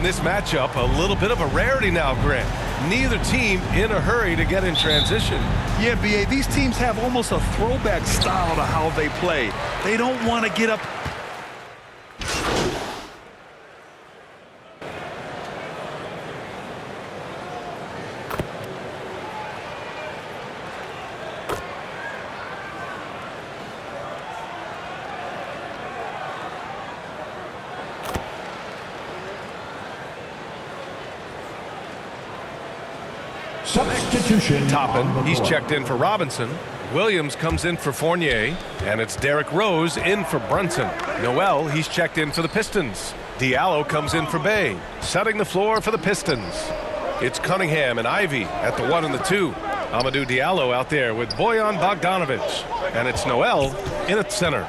this matchup a little bit of a rarity now, Grant. Neither team in a hurry to get in transition. Yeah, B.A., these teams have almost a throwback style to how they play. They don't want to get up. Substitution. Toppin, he's checked in for Robinson. Williams comes in for Fournier, and it's Derrick Rose in for Brunson. Noel, he's checked in for the Pistons. Diallo comes in for Bay, setting the floor for the Pistons. It's Cunningham and Ivy at the 1 and the 2. Amadou Diallo out there with Bojan Bogdanovic, and it's Noel in at center.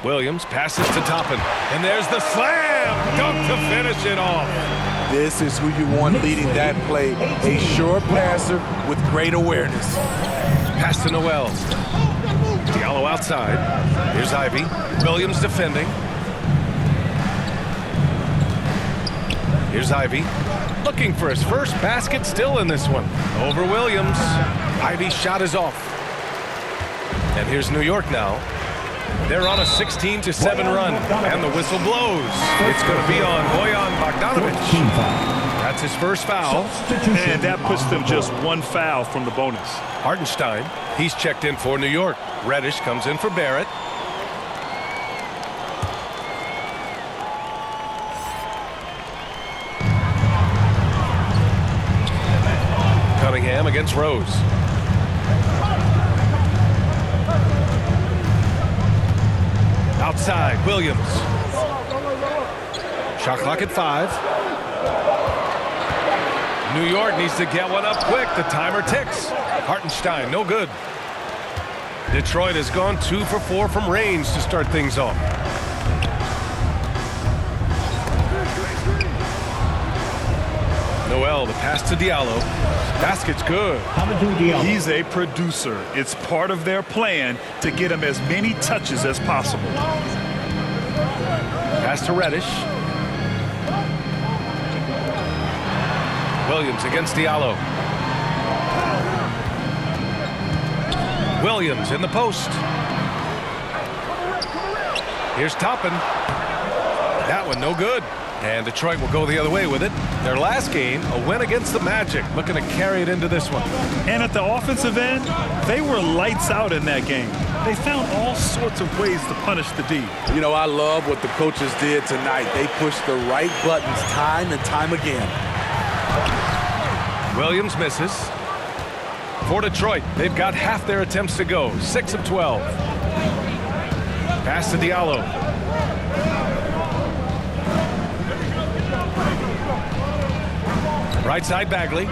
Williams passes to Toppin, and there's the slam dunk to finish it off. This is who you want leading that play. A sure passer with great awareness. Pass to Noel. Diallo outside. Here's Ivy. Williams defending. Here's Ivy. Looking for his first basket still in this one. Over Williams. Ivy's shot is off. And here's New York now. They're on a 16-7 run, and the whistle blows. It's going to be on Bojan Bogdanovic. That's his first foul. And that puts them just one foul from the bonus. Hartenstein, he's checked in for New York. Reddish comes in for Barrett. Cunningham against Rose. Outside, Williams. Shot clock at 5. New York needs to get one up quick. The timer ticks. Hartenstein, no good. Detroit has gone 2 for 4 from range to start things off. Noel, the pass to Diallo. Basket's good. He's a producer. It's part of their plan to get him as many touches as possible. Pass to Reddish. Williams against Diallo. Williams in the post. Here's Toppin. That one no good. And Detroit will go the other way with it. Their last game, a win against the Magic, looking to carry it into this one. And at the offensive end, they were lights out in that game. They found all sorts of ways to punish the D. You know, I love what the coaches did tonight. They pushed the right buttons time and time again. Williams misses. For Detroit, they've got half their attempts to go, 6 of 12. Pass to Diallo. Right side, Bagley.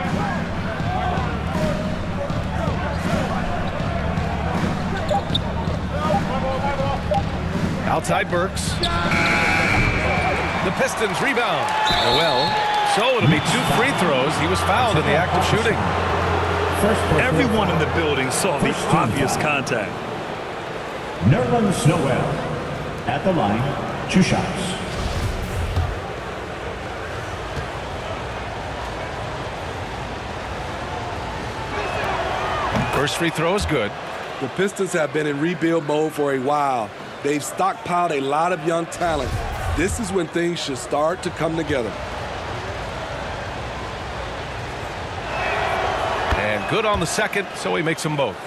Outside, Burks. The Pistons rebound. Noel. So it'll be 2 free throws. He was fouled in the act of shooting. Everyone in the building saw the obvious contact. Nerlens Noel at the line, 2 shots. First free throw is good. The Pistons have been in rebuild mode for a while. They've stockpiled a lot of young talent. This is when things should start to come together. And good on the second, so he makes them both.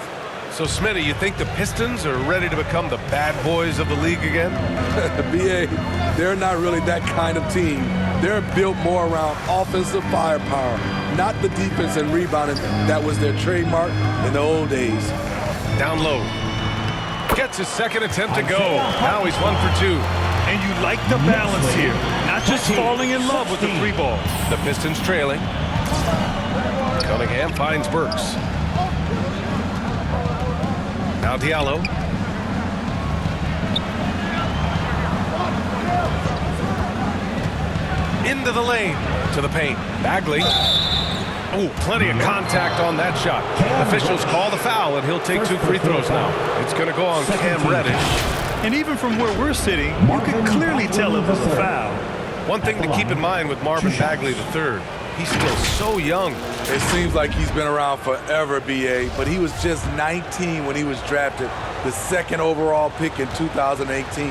So, Smitty, you think the Pistons are ready to become the bad boys of the league again? B.A., they're not really that kind of team. They're built more around offensive firepower, not the defense and rebounding that was their trademark in the old days. Down low. Gets his second attempt to go. Now he's 1 for 2. And you like the balance here. Not just falling in love with the 3 ball. The Pistons trailing. Cunningham finds Burks. Now Diallo. Into the lane. To the paint. Bagley. Oh, plenty of contact on that shot. Officials call the foul, and he'll take 2 free throws now. It's going to go on Cam Reddish. And even from where we're sitting, you can clearly tell it was a foul. One thing to keep in mind with Marvin Bagley III, he's still so young. It seems like he's been around forever, B.A., but he was just 19 when he was drafted, the 2nd overall pick in 2018.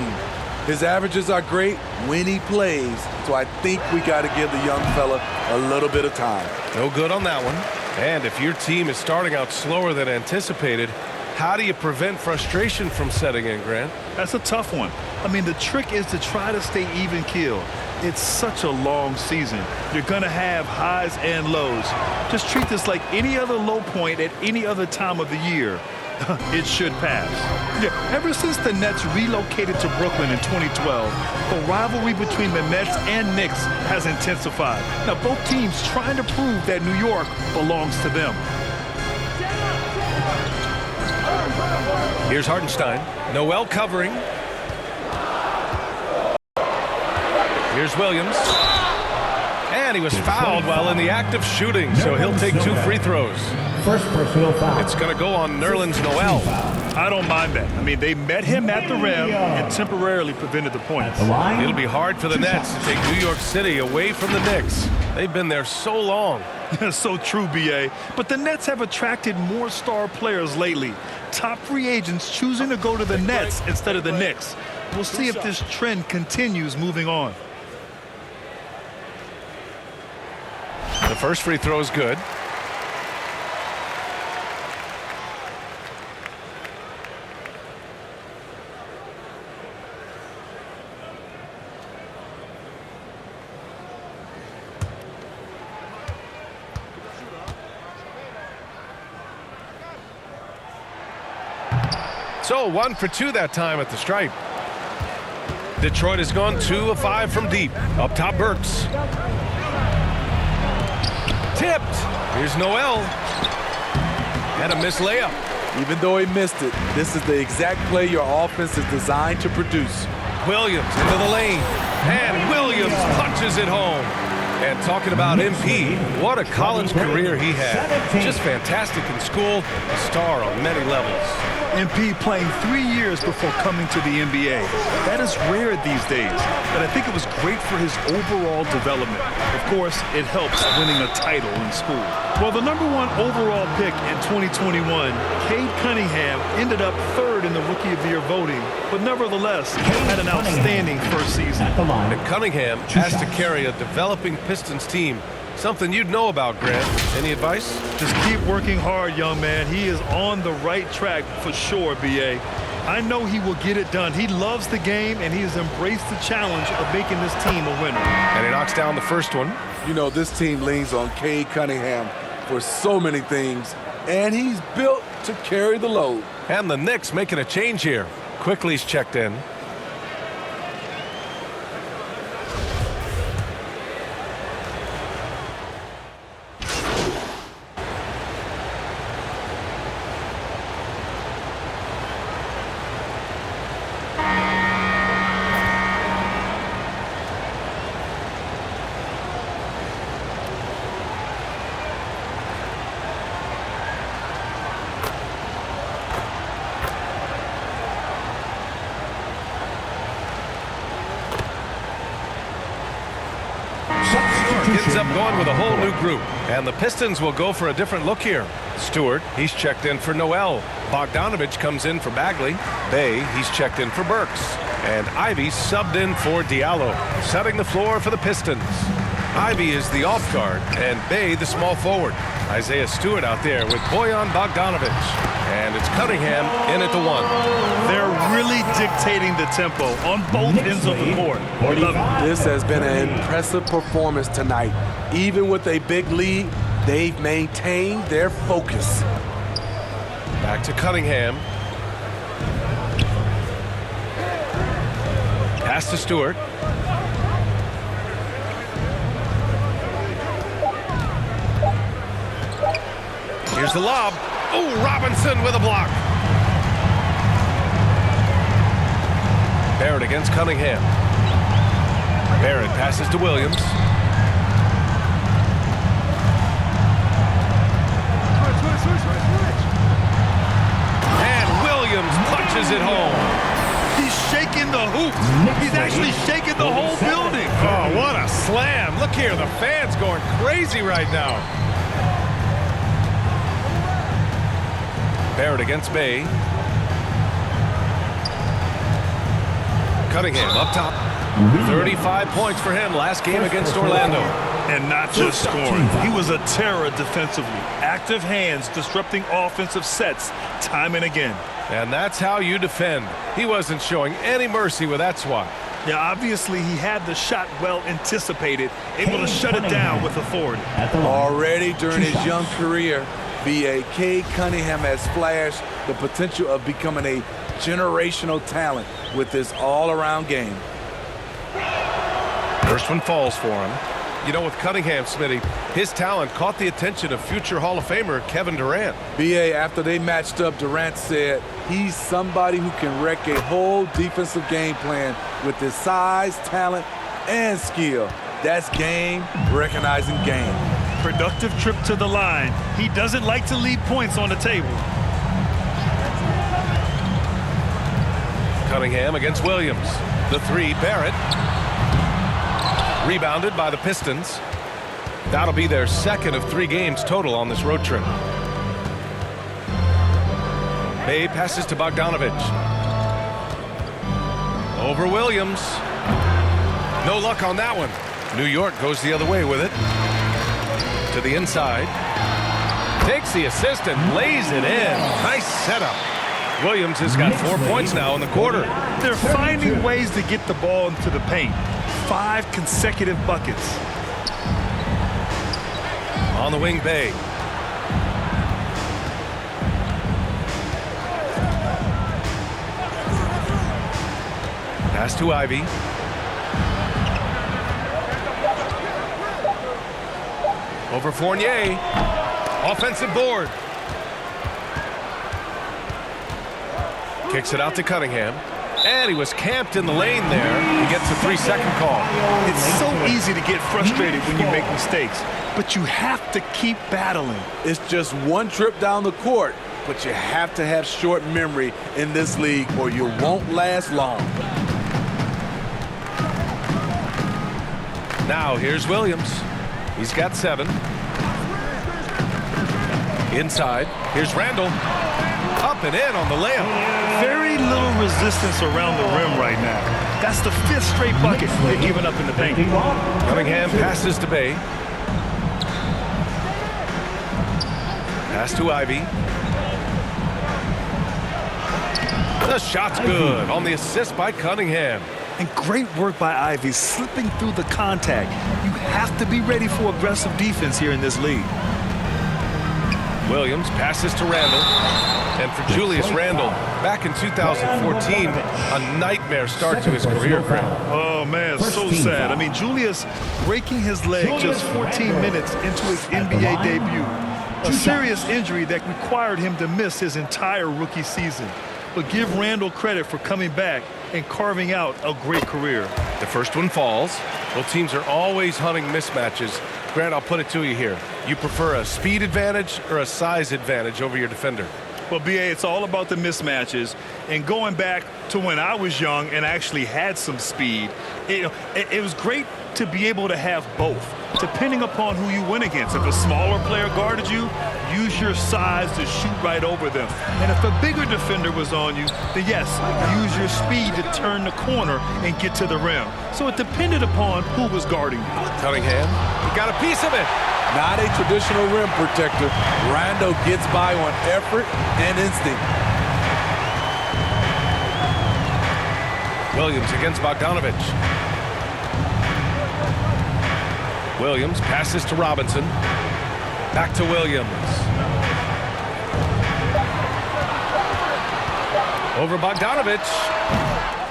His averages are great when he plays, so I think we got to give the young fella a little bit of time. No good on that one. And if your team is starting out slower than anticipated, how do you prevent frustration from setting in, Grant? That's a tough one. I mean, the trick is to try to stay even keel. It's such a long season. You're going to have highs and lows. Just treat this like any other low point at any other time of the year. It should pass. Yeah, ever since the Nets relocated to Brooklyn in 2012, the rivalry between the Nets and Knicks has intensified. Now, both teams trying to prove that New York belongs to them. Here's Hartenstein. Noel covering. Here's Williams. And he was fouled while in the act of shooting, so he'll take 2 free throws. First personal foul. It's going to go on Nerlens Noel. I don't mind that. I mean, they met him at the rim and temporarily prevented the points. It'll be hard for the Nets to take New York City away from the Knicks. They've been there so long. So true, B.A. But the Nets have attracted more star players lately. Top free agents choosing to go to the Nets instead of the Knicks. We'll see if this trend continues moving on. The first free throw is good. So 1 for 2 that time at the stripe. Detroit has gone 2 of 5 from deep. Up top, Burks. Tipped. Here's Noel. And a missed layup. Even though he missed it, this is the exact play your offense is designed to produce. Williams into the lane. And Williams punches it home. And talking about MP, what a college career he had. Just fantastic in school, a star on many levels. MP playing 3 years before coming to the NBA. That is rare these days, but I think it was great for his overall development. Of course, it helps winning a title in school. Well, the #1 overall pick in 2021, Cade Cunningham, ended up 3rd in the Rookie of the Year voting, but nevertheless had an outstanding first season. And Cunningham has to carry a developing Pistons team. Something you'd know about, Grant. Any advice? Just keep working hard, young man. He is on the right track for sure, B.A. I know he will get it done. He loves the game, and he has embraced the challenge of making this team a winner. And he knocks down the first one. You know, this team leans on Cade Cunningham for so many things, and he's built to carry the load. And the Knicks making a change here. Quickly's checked in. Ends up going with a whole new group. And the Pistons will go for a different look here. Stewart, he's checked in for Noel. Bogdanovich comes in for Bagley. Bay, he's checked in for Burks. And Ivy subbed in for Diallo, setting the floor for the Pistons. Ivy is the off guard, and Bay the small forward. Isaiah Stewart out there with Bojan Bogdanovich. And it's Cunningham in at the 1. They're really dictating the tempo on both ends of the court. This has been an impressive performance tonight. Even with a big lead, they've maintained their focus. Back to Cunningham. Pass to Stewart. Here's the lob. Oh, Robinson with a block. Barrett against Cunningham. Barrett passes to Williams. And Williams punches it home. He's shaking the hoops. He's actually shaking the whole building. Oh, what here. The fans going crazy right now. Barrett against Bay. Cunningham up top. 35 points for him last game against Orlando. And not just scoring. He was a terror defensively. Active hands disrupting offensive sets time and again. And that's how you defend. He wasn't showing any mercy with that swat. Yeah, obviously he had the shot well anticipated, able to shut it down with authority. Already during his young career, B.A.K. Cunningham has flashed the potential of becoming a generational talent with this all-around game. First one falls for him. You know, with Cunningham, Smitty, his talent caught the attention of future Hall of Famer Kevin Durant. B.A., after they matched up, Durant said he's somebody who can wreck a whole defensive game plan with his size, talent, and skill. That's game recognizing game. Productive trip to the line. He doesn't like to leave points on the table. Cunningham against Williams. The three, Barrett. Rebounded by the Pistons. That'll be their second of 3 games total on this road trip. Bay passes to Bogdanovich. Over Williams. No luck on that one. New York goes the other way with it. To the inside. Takes the assist and lays it in. Nice setup. Williams has got 4 points now in the quarter. They're finding ways to get the ball into the paint. 5 consecutive buckets. On the wing, Bay. Pass to Ivy. Over Fournier. Offensive board. Kicks it out to Cunningham. And he was camped in the lane there. He gets a 3-second call. It's so easy to get frustrated when you make mistakes, but you have to keep battling. It's just one trip down the court, but you have to have short memory in this league or you won't last long. Now here's Williams. He's got 7. Inside. Here's Randall. Up and in on the layup. Very little resistance around the rim right now. That's the 5th straight bucket they're giving up in the paint. Cunningham passes to Bay. Pass to Ivy. The shot's good on the assist by Cunningham. And great work by Ivy slipping through the contact. You have to be ready for aggressive defense here in this league. Williams passes to Randall. And for Julius Randle, back in 2014, a nightmare start to his career. Oh, man, so sad. I mean, Julius breaking his leg just 14 minutes into his NBA debut. A serious injury that required him to miss his entire rookie season. But give Randall credit for coming back and carving out a great career. The first one falls. Both teams are always hunting mismatches. Grant, I'll put it to you here. You prefer a speed advantage or a size advantage over your defender? Well, B.A., it's all about the mismatches. And going back to when I was young and actually had some speed, it was great to be able to have both, depending upon who you went against. If a smaller player guarded you, use your size to shoot right over them. And if a bigger defender was on you, then yes, use your speed to turn the corner and get to the rim. So it depended upon who was guarding you. Cunningham, he got a piece of it. Not a traditional rim protector. Rondo gets by on effort and instinct. Williams against Bogdanovich. Williams passes to Robinson. Back to Williams. Over Bogdanovich.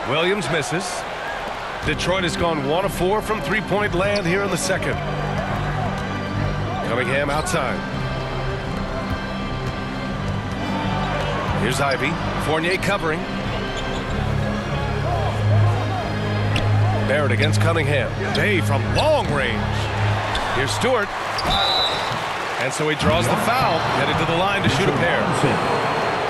Williams misses. Detroit has gone 1 of 4 from three-point land here in the second. Cunningham outside. Here's Ivy. Fournier covering. Barrett against Cunningham. Day from long range. Here's Stewart. And so he draws the foul, headed to the line to shoot a pair.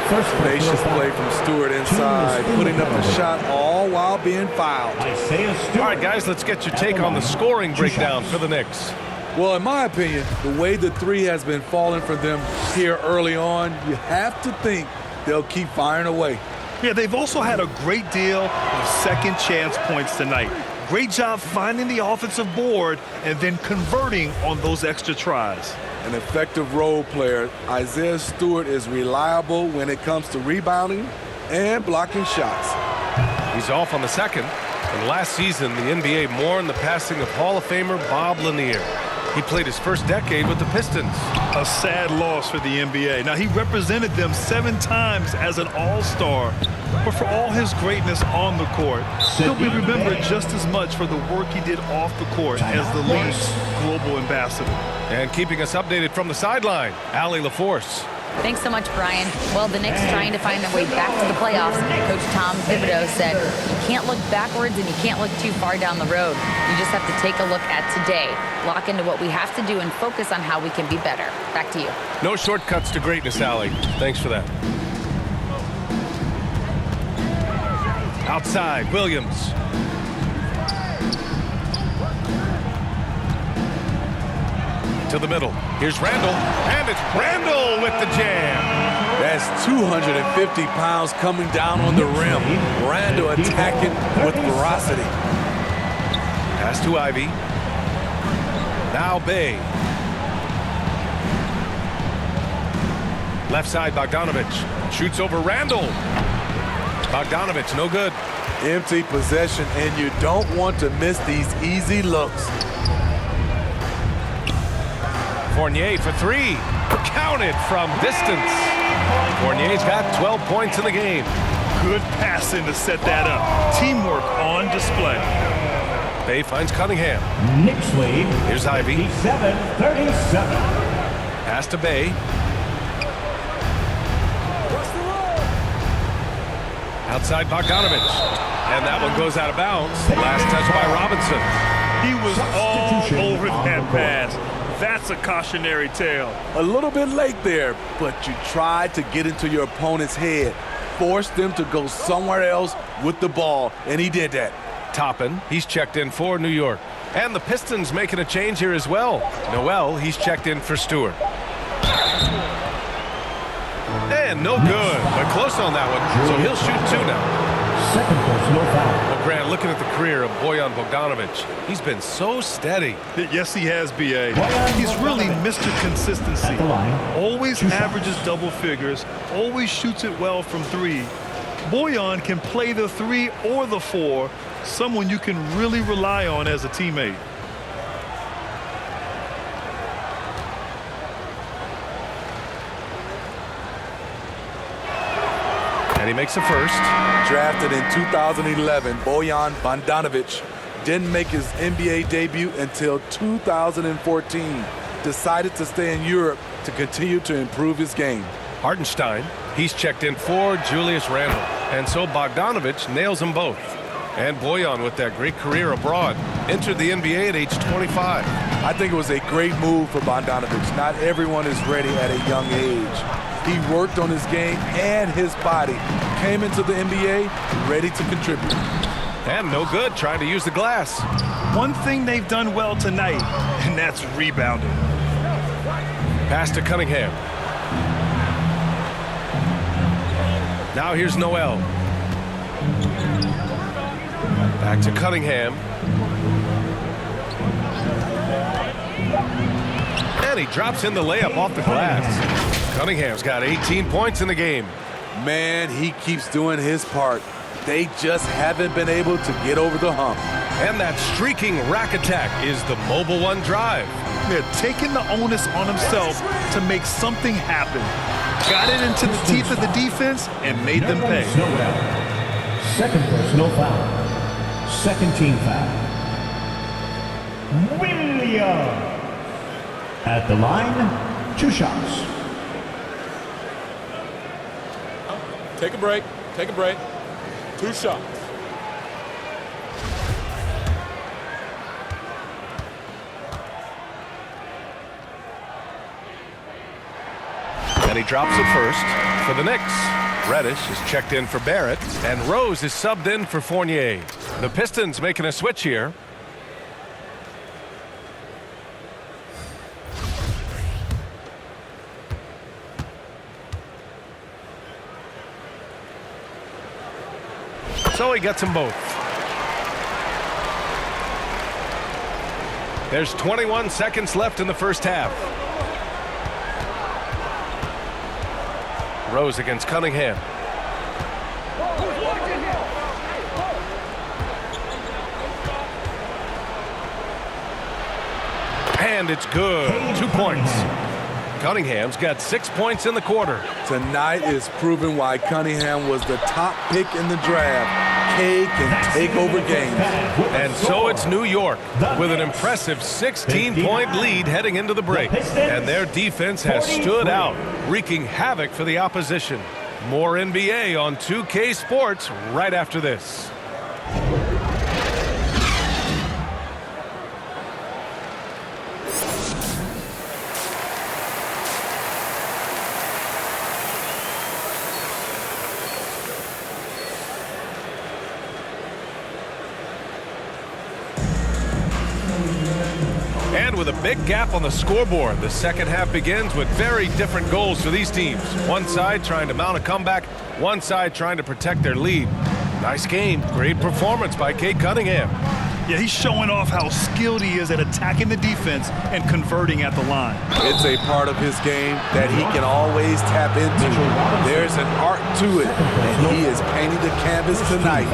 Tenacious play from Stewart inside, putting up the shot all all while being fouled. Isaiah Stewart. All right, guys, let's get your take on the scoring breakdown for the Knicks. Well, in my opinion, the way the three has been falling for them here early on, you have to think they'll keep firing away. Yeah, they've also had a great deal of second chance points tonight. Great job finding the offensive board and then converting on those extra tries. An effective role player, Isaiah Stewart is reliable when it comes to rebounding and blocking shots. He's off on the second. And last season, the NBA mourned the passing of Hall of Famer Bob Lanier. He played his first decade with the Pistons. A sad loss for the NBA. Now, he represented them 7 times as an all-star, but for all his greatness on the court, he'll be remembered just as much for the work he did off the court as the league's global ambassador. And keeping us updated from the sideline, Allie LaForce. Thanks so much, Brian. Well, the Knicks trying to find their way back to the playoffs. Coach Tom Thibodeau said, you can't look backwards and you can't look too far down the road. You just have to take a look at today, lock into what we have to do, and focus on how we can be better. Back to you. No shortcuts to greatness, Allie. Thanks for that. Outside, Williams. To the middle. Here's Randall, and it's Randall with the jam. That's 250 pounds coming down on the rim. Randall attacking with ferocity. Pass to Ivy. Now Bay. Left side, Bogdanovich. Shoots over Randall. Bogdanovich, no good. Empty possession, and you don't want to miss these easy looks. Fournier for 3. Counted from distance. Fournier's got 12 points in the game. Good passing to set that up. Teamwork on display. Bay finds Cunningham. Knicks lead. Here's Ivy. 57-37. Pass to Bay. Outside Bogdanovich. And that one goes out of bounds. Last touch by Robinson. He was all over that pass. That's a cautionary tale. A little bit late there, but you tried to get into your opponent's head. Force them to go somewhere else with the ball, and he did that. Toppin, he's checked in for New York. And the Pistons making a change here as well. Noel, he's checked in for Stewart. And no good, but close on that one, so he'll shoot 2 now. Second personal foul. Well, Grant, looking at the career of Bojan Bogdanovich, he's been so steady. Yes, he has, B.A. He's really Mr. Consistency. At the line. Always averages double figures, always shoots it well from 3. Bojan can play the 3 or the 4, someone you can really rely on as a teammate. And he makes a first. Drafted in 2011, Bojan Bogdanovich didn't make his NBA debut until 2014. Decided to stay in Europe to continue to improve his game. Hartenstein, he's checked in for Julius Randle. And so Bogdanovich nails them both. And Bojan, with that great career abroad, entered the NBA at age 25. I think it was a great move for Bogdanovich. Not everyone is ready at a young age. He worked on his game and his body. Came into the NBA ready to contribute. And no good, trying to use the glass. One thing they've done well tonight, and that's rebounding. Pass to Cunningham. Now here's Noel. Back to Cunningham. And he drops in the layup off the glass. Cunningham's got 18 points in the game. Man, he keeps doing his part. They just haven't been able to get over the hump. And that streaking rack attack is the Mobile One drive. They're taking the onus on himself to make something happen. Got it into the teeth of the defense and made them pay. Second personal foul. Second team foul. Williams. At the line, 2 shots. Take a break. Take a break. 2 shots. And he drops it first for the Knicks. Reddish is checked in for Barrett, and Rose is subbed in for Fournier. The Pistons making a switch here. So he gets them both. There's 21 seconds left in the first half. Rose against Cunningham. And it's good. 2 points. Cunningham's got 6 points in the quarter. Tonight is proving why Cunningham was the top pick in the draft. K can take over games. And so it's New York with an impressive 16-point lead heading into the break. And their defense has stood out, wreaking havoc for the opposition. More NBA on 2K Sports right after this. And with a big gap on the scoreboard, the second half begins with very different goals for these teams. One side trying to mount a comeback, one side trying to protect their lead. Nice game. Great performance by Cade Cunningham. Yeah, he's showing off how skilled he is at attacking the defense and converting at the line. It's a part of his game that he can always tap into. There's an art to it, and he is painting the canvas tonight.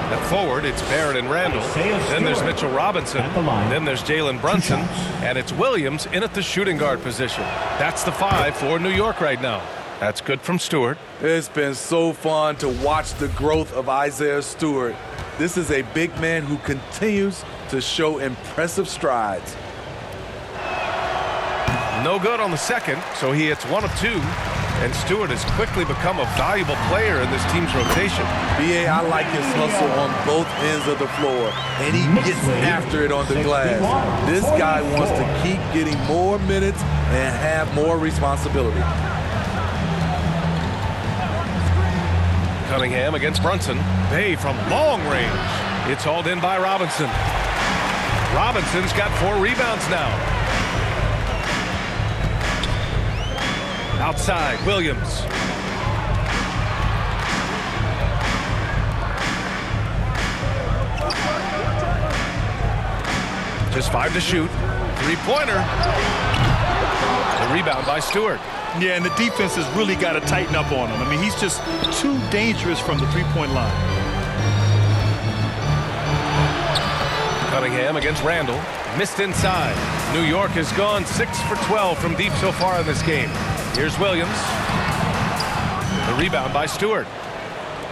At forward, it's Barrett and Randall. Then there's Mitchell Robinson. Then there's Jalen Brunson. And it's Williams in at the shooting guard position. That's the 5 for New York right now. That's good from Stewart. It's been so fun to watch the growth of Isaiah Stewart. This is a big man who continues to show impressive strides. No good on the second, so he hits 1 of 2. And Stewart has quickly become a valuable player in this team's rotation. B.A., I like his hustle on both ends of the floor, and he gets after it on the glass. This guy wants to keep getting more minutes and have more responsibility. Cunningham against Brunson. Bay from long range. It's hauled in by Robinson. Robinson's got 4 rebounds now. Outside, Williams. Just 5 to shoot. 3-pointer. The rebound by Stewart. Yeah, and the defense has really got to tighten up on him. I mean, he's just too dangerous from the three-point line. Cunningham against Randall. Missed inside. New York has gone 6 for 12 from deep so far in this game. Here's Williams. The rebound by Stewart.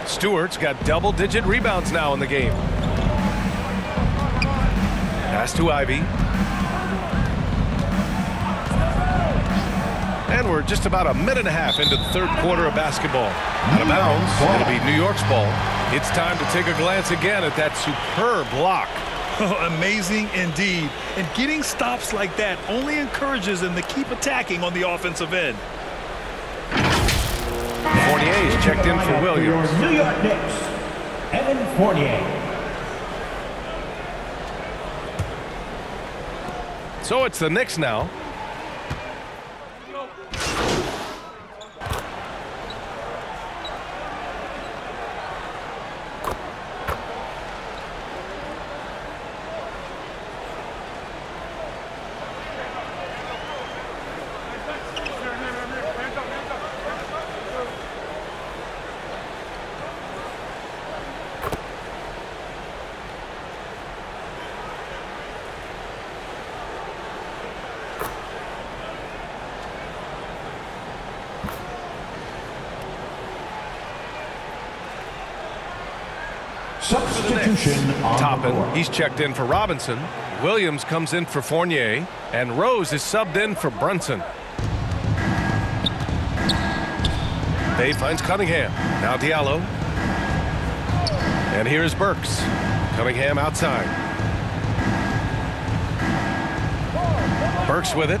Stewart's got double-digit rebounds now in the game. Pass to Ivy. And we're just about a minute and a half into the third quarter of basketball. Out of bounds. It'll be New York's ball. It's time to take a glance again at that superb block. Amazing indeed. And getting stops like that only encourages them to keep attacking on the offensive end. Fournier's checked in for Williams. New York Knicks, Evan Fournier. So it's the Knicks now. Substitution on Toppin, he's checked in for Robinson. Williams comes in for Fournier. And Rose is subbed in for Brunson. Bay finds Cunningham. Now Diallo. And here's Burks. Cunningham outside. Burks with it.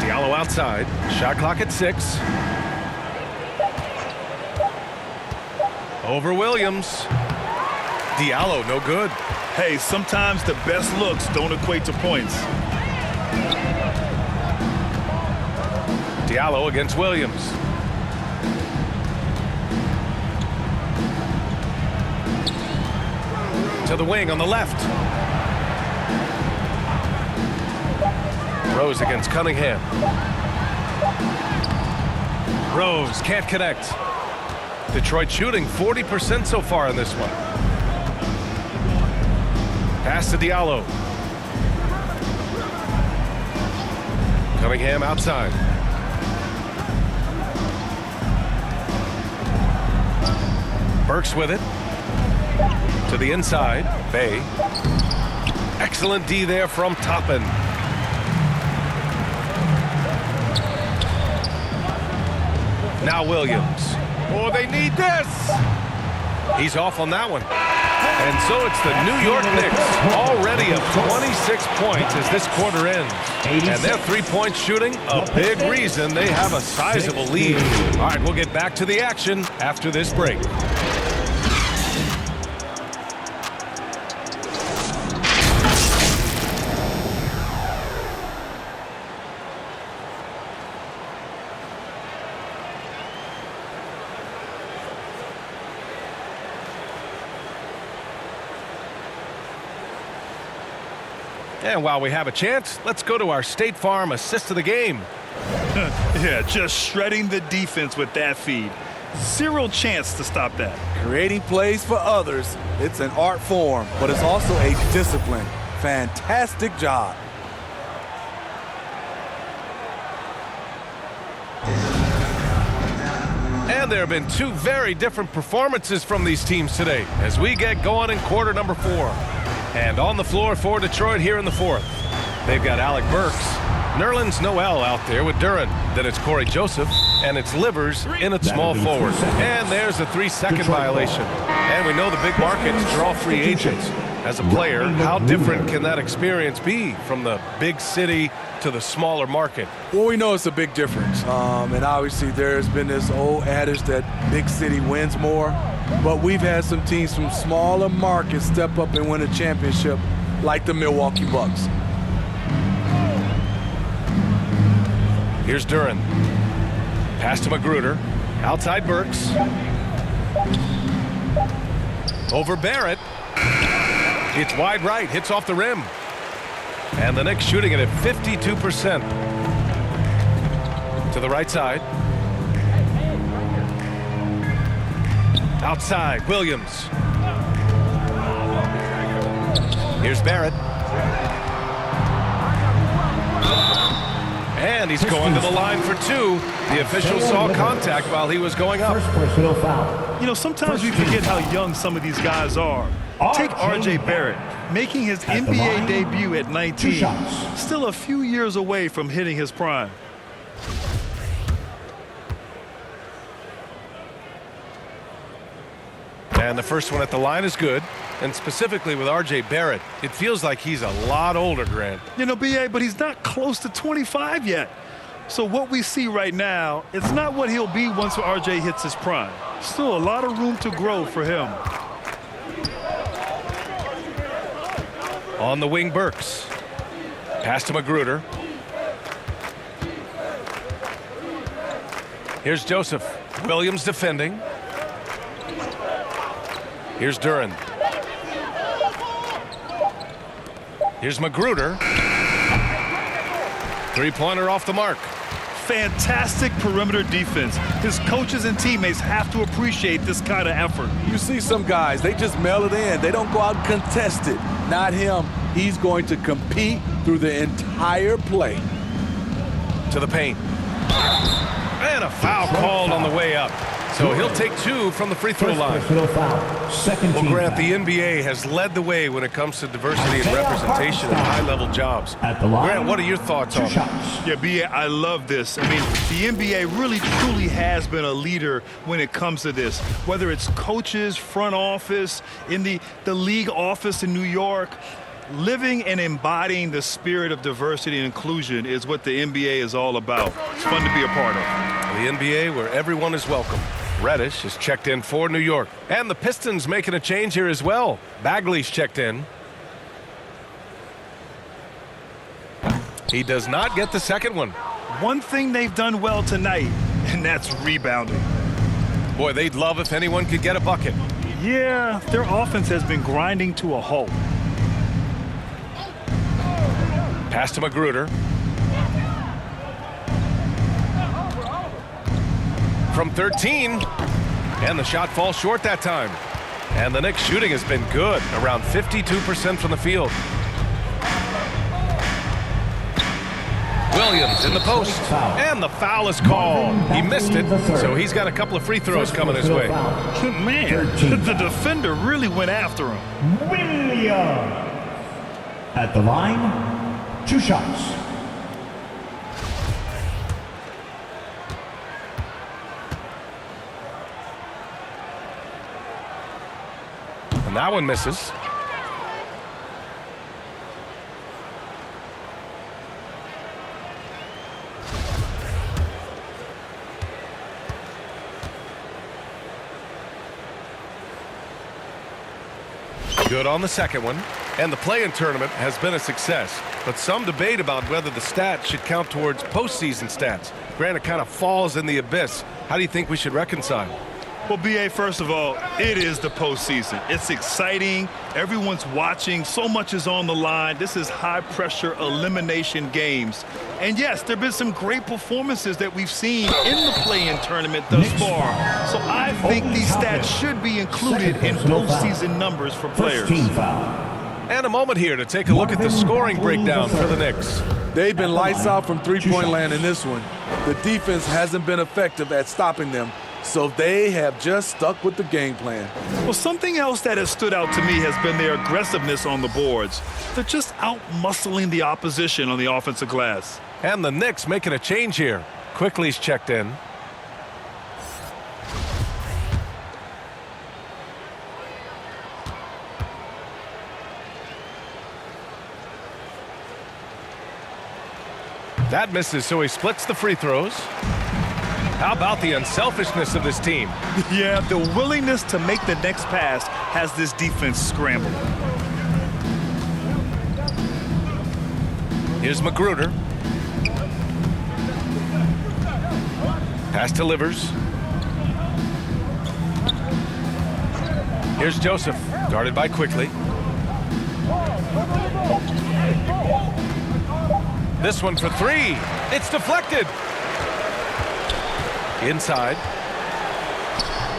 Diallo outside. Shot clock at 6. Over Williams. Diallo, no good. Hey, sometimes the best looks don't equate to points. Diallo against Williams. To the wing on the left. Rose against Cunningham. Rose can't connect. Detroit shooting 40% so far in this one. Pass to Diallo. Cunningham outside. Burks with it. To the inside. Bay. Excellent D there from Toppin. Now Williams. Oh, they need this. He's off on that one. And so it's the New York Knicks already up 26 points as this quarter ends. And their three-point shooting, a big reason they have a sizable lead. All right, we'll get back to the action after this break. And while we have a chance, let's go to our State Farm assist of the game. Yeah, just shredding the defense with that feed. Zero chance to stop that. Creating plays for others, it's an art form, but it's also a discipline. Fantastic job. And there have been two very different performances from these teams today as we get going in quarter number 4. And on the floor for Detroit here in the 4th. They've got Alec Burks, Nerlens Noel out there with Duren. Then it's Corey Joseph, and it's Livers in at small forward. And there's a 3-second violation. And we know the big markets draw free agents. As a player, how different can that experience be from the big city to the smaller market? Well, we know it's a big difference. And obviously there's been this old adage that big city wins more. But we've had some teams from smaller markets step up and win a championship, like the Milwaukee Bucks. Here's Duren. Pass to Magruder. Outside Burks. Over Barrett. It's wide right. Hits off the rim. And the Knicks shooting it at 52%. To the right side. Outside, Williams. Here's Barrett. And he's going to the line for 2. The official saw contact while he was going up. First personal foul. You know, sometimes we forget how young some of these guys are. Take R.J. Barrett, making his NBA debut at 19. Still a few years away from hitting his prime. And the first one at the line is good. And specifically with R.J. Barrett, it feels like he's a lot older, Grant. You know, B.A., but he's not close to 25 yet. So what we see right now, it's not what he'll be once R.J. hits his prime. Still a lot of room to grow for him. On the wing, Burks. Pass to Magruder. Here's Joseph. Williams defending. Here's Duren. Here's Magruder. Three-pointer off the mark. Fantastic perimeter defense. His coaches and teammates have to appreciate this kind of effort. You see some guys, they just mail it in. They don't go out and contest it. Not him. He's going to compete through the entire play. To the paint. And a foul called on the way up. So he'll take 2 from the free throw line. Well, Grant, the NBA has led the way when it comes to diversity and representation in high-level jobs. Grant, what are your thoughts on it? Yeah, B.A., I love this. I mean, the NBA really, truly has been a leader when it comes to this. Whether it's coaches, front office, in the league office in New York, living and embodying the spirit of diversity and inclusion is what the NBA is all about. It's fun to be a part of. The NBA where everyone is welcome. Reddish is checked in for New York. And the Pistons making a change here as well. Bagley's checked in. He does not get the second one. One thing they've done well tonight, and that's rebounding. Boy, they'd love if anyone could get a bucket. Yeah, their offense has been grinding to a halt. Pass to Magruder. From 13. And the shot falls short that time. And the Knicks shooting has been good, around 52% from the field. Williams in the post, and the foul is called. He missed it, so he's got a couple of free throws coming his way. Man, the defender really went after him. Williams. At the line, 2 shots. And that one misses. Good on the second one. And the play-in tournament has been a success. But some debate about whether the stats should count towards postseason stats. Granted, kind of falls in the abyss. How do you think we should reconcile? Well, B.A., first of all, it is the postseason. It's exciting. Everyone's watching. So much is on the line. This is high-pressure elimination games. And, yes, there have been some great performances that we've seen in the play-in tournament thus far. So I think these stats should be included in postseason numbers for players. And a moment here to take a look at the scoring breakdown for the Knicks. They've been lights out from three-point land in this one. The defense hasn't been effective at stopping them, so they have just stuck with the game plan. Well, something else that has stood out to me has been their aggressiveness on the boards. They're just out-muscling the opposition on the offensive glass. And the Knicks making a change here. Quickly's checked in. That misses, so he splits the free throws. How about the unselfishness of this team? Yeah, the willingness to make the next pass has this defense scrambled. Here's Magruder. Pass to Livers. Here's Joseph, guarded by Quickly. This one for 3. It's deflected. Inside.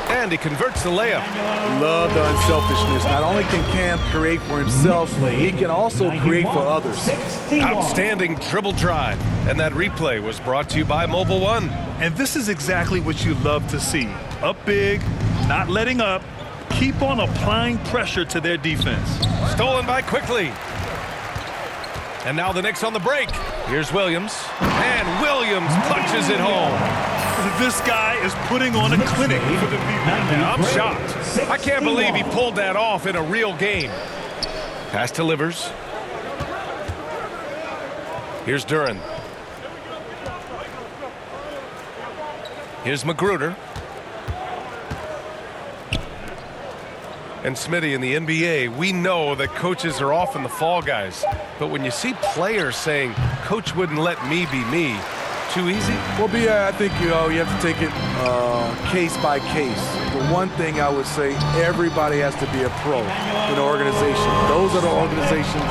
And he converts the layup. Love the unselfishness. Not only can Cam create for himself, he can also create for others. Outstanding dribble drive. And that replay was brought to you by Mobile One. And this is exactly what you love to see. Up big, not letting up, keep on applying pressure to their defense. Stolen by Quickly. And now the Knicks on the break. Here's Williams. And Williams punches it home. This guy is putting on a clinic for the people. Now, I'm shocked. I can't believe he pulled that off in a real game. Pass to Livers. Here's Duran. Here's Magruder. And Smitty, in the NBA, we know that coaches are often the fall guys. But when you see players saying, "Coach wouldn't let me be me," too easy? Well, I think you have to take it case by case. The one thing I would say, everybody has to be a pro in an organization. Those are the organizations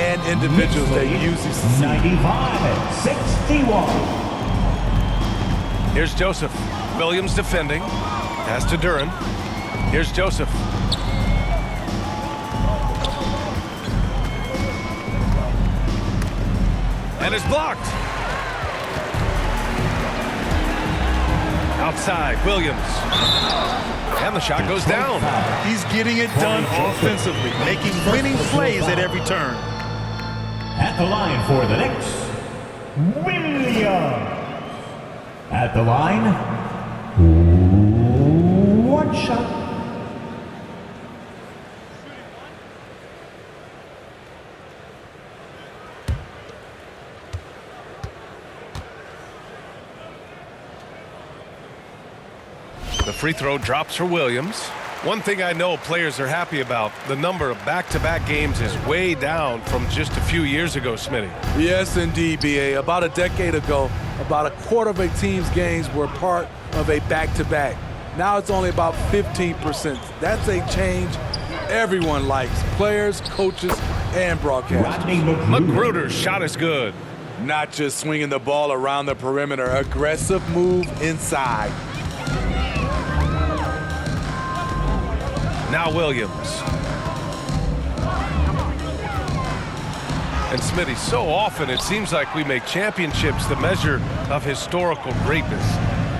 and individuals that use these. 95-61. Here's Joseph. Williams defending. Pass to Duran. Here's Joseph. And it's blocked. Outside, Williams. And the shot goes down. He's getting it done offensively, making winning plays at every turn. At the line for the Knicks, Williams. At the line, 1 shot. The free throw drops for Williams. One thing I know players are happy about, the number of back-to-back games is way down from just a few years ago, Smitty. Yes, indeed, B.A. About a decade ago, about a quarter of a team's games were part of a back-to-back. Now it's only about 15%. That's a change everyone likes, players, coaches, and broadcasters. Magruder's shot is good. Not just swinging the ball around the perimeter, aggressive move inside. Now Williams. And Smitty, so often it seems like we make championships the measure of historical greatness.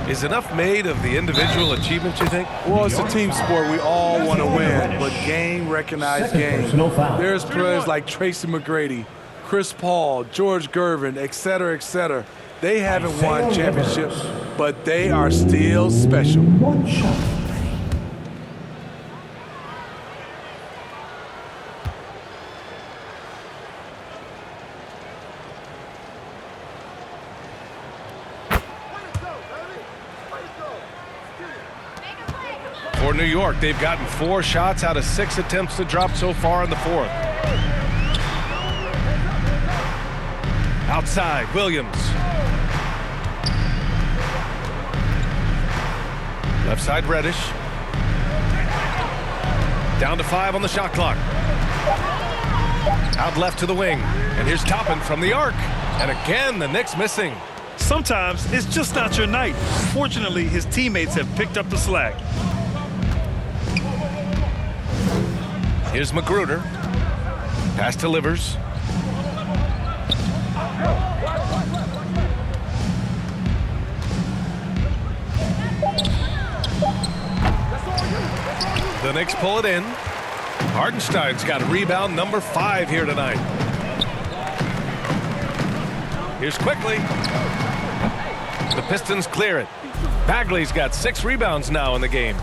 Is enough made of the individual achievements, you think? Well, it's a team sport. We all want to win, but game recognized game. There's players like Tracy McGrady, Chris Paul, George Gervin, et cetera, et cetera. They haven't won championships, but they are still special. One shot. For New York, they've gotten 4 shots out of 6 attempts to drop so far in the fourth. Outside, Williams. Left side, Reddish. Down to 5 on the shot clock. Out left to the wing. And here's Toppin from the arc. And again, the Knicks missing. Sometimes it's just not your night. Fortunately, his teammates have picked up the slack. Here's Magruder. Pass to Livers. The Knicks pull it in. Hartenstein's got rebound number 5 here tonight. Here's Quickly. The Pistons clear it. Bagley's got 6 rebounds now in the game.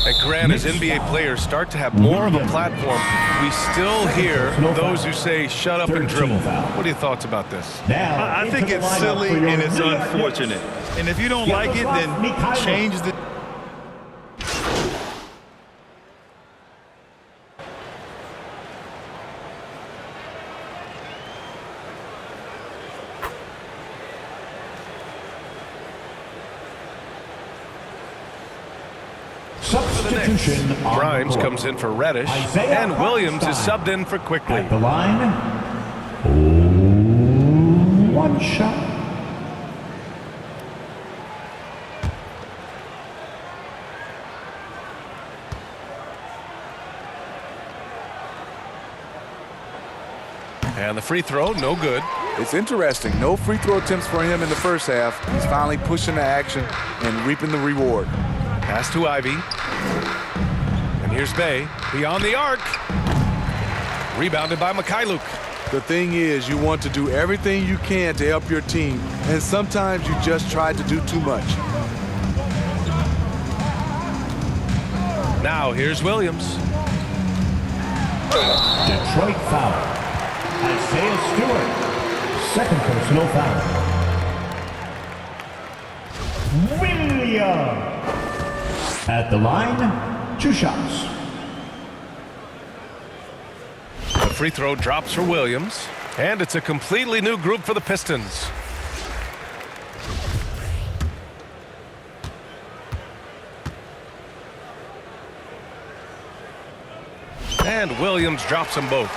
And Grant, as NBA players start to have more of a platform, we still hear those who say, shut up and dribble. What are your thoughts about this? I think it's silly and it's unfortunate. And if you don't like it, then change the... Substitution. Grimes comes in for Reddish, and Williams is subbed in for Quickly. At the line. One shot. And the free throw, no good. It's interesting. No free throw attempts for him in the first half. He's finally pushing the action and reaping the reward. Pass to Ivy. And here's Bay. Beyond the arc. Rebounded by Mikhailuk. The thing is, you want to do everything you can to help your team, and sometimes you just try to do too much. Now here's Williams. Detroit foul. Isaiah Stewart. Second personal foul. Williams. At the line, 2 shots. The free throw drops for Williams. And it's a completely new group for the Pistons. And Williams drops them both.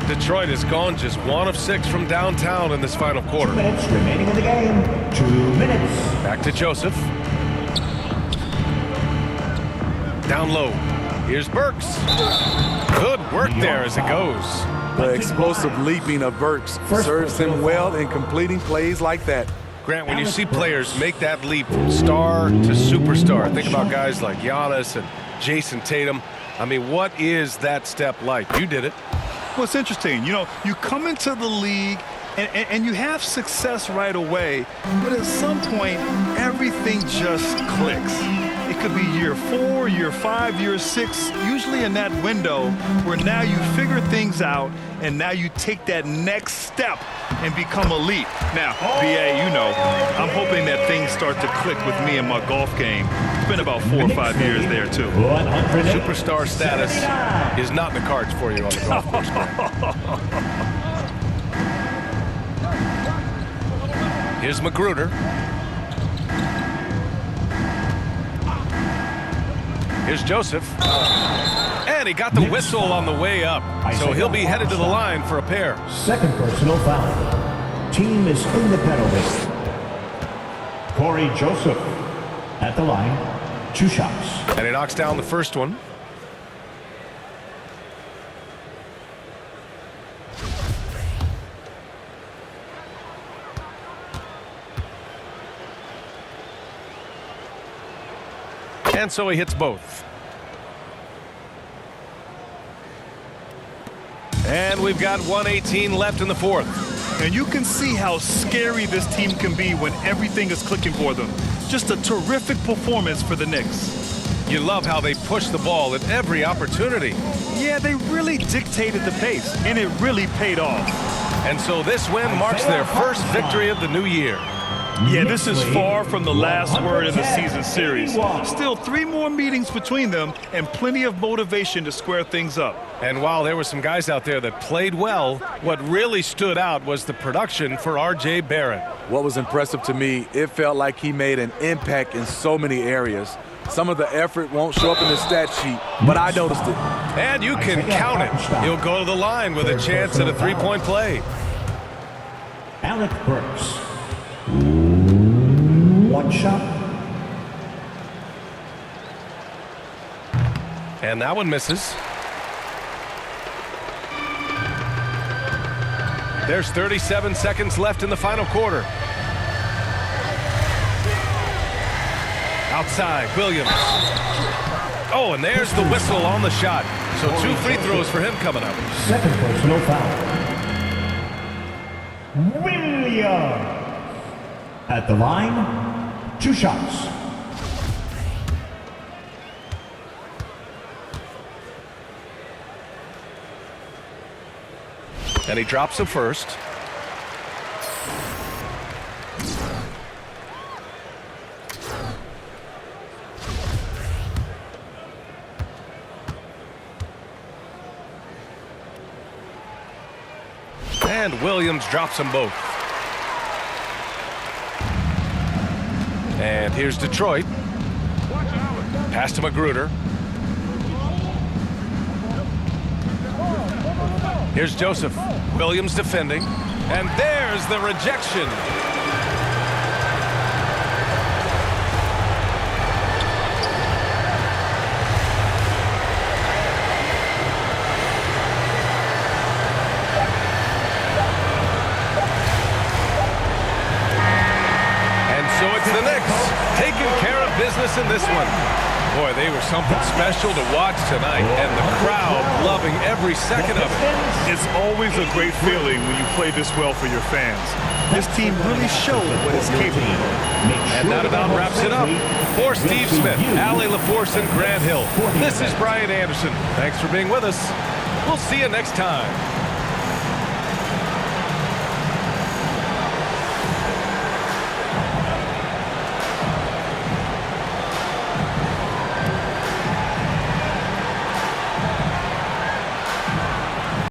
Detroit has gone just 1 of 6 from downtown in this final quarter. 2 minutes remaining in the game. 2 minutes. Back to Joseph. Down low. Here's Burks. Good work there as it goes. The explosive leaping of Burks serves him well in completing plays like that. Grant, when you see players make that leap from star to superstar, think about guys like Giannis and Jason Tatum. I mean, what is that step like? You did it. Well, it's interesting. You know, you come into the league and you have success right away, but at some point, everything just clicks. It could be year 4, year 5, year 6, usually in that window where now you figure things out and now you take that next step and become elite. Now, BA, you know, I'm hoping that things start to click with me in my golf game. It's been about 4 or 5 years there, too. Superstar status is not in the cards for you on the golf course. Here's Magruder. Here's Joseph. And he got the whistle on the way up. So he'll be headed to the line for a pair. Second personal foul. Team is in the penalty. Corey Joseph at the line. 2 shots. And he knocks down the first one. And so he hits both. And we've got 1:18 left in the fourth. And you can see how scary this team can be when everything is clicking for them. Just a terrific performance for the Knicks. You love how they push the ball at every opportunity. Yeah, they really dictated the pace, and it really paid off. And so this win marks their first victory of the new year. Yeah, this is far from the last word in the season series. Still 3 more meetings between them and plenty of motivation to square things up. And while there were some guys out there that played well, what really stood out was the production for R.J. Barrett. What was impressive to me, it felt like he made an impact in so many areas. Some of the effort won't show up in the stat sheet, but I noticed it. And you can count it. He'll go to the line with a chance at a 3-point play. Alec Burks. 1 shot. And that one misses. There's 37 seconds left in the final quarter. Outside, Williams. Oh, and there's the whistle on the shot. So 2 free throws for him coming up. Second personal foul. Williams at the line. 2 shots. And he drops the first. And Williams drops them both. And here's Detroit. Pass to Magruder. Here's Joseph. Williams defending. And there's the rejection. And so it's the Knicks taking care of business in this one. Boy, they were something special to watch tonight, and the crowd loving every second of it. It's always a great feeling when you play this well for your fans. This team really showed what it's capable of. And that about wraps it up. For Steve Smith, Allie LaForce, and Grant Hill, this is Brian Anderson. Thanks for being with us. We'll see you next time.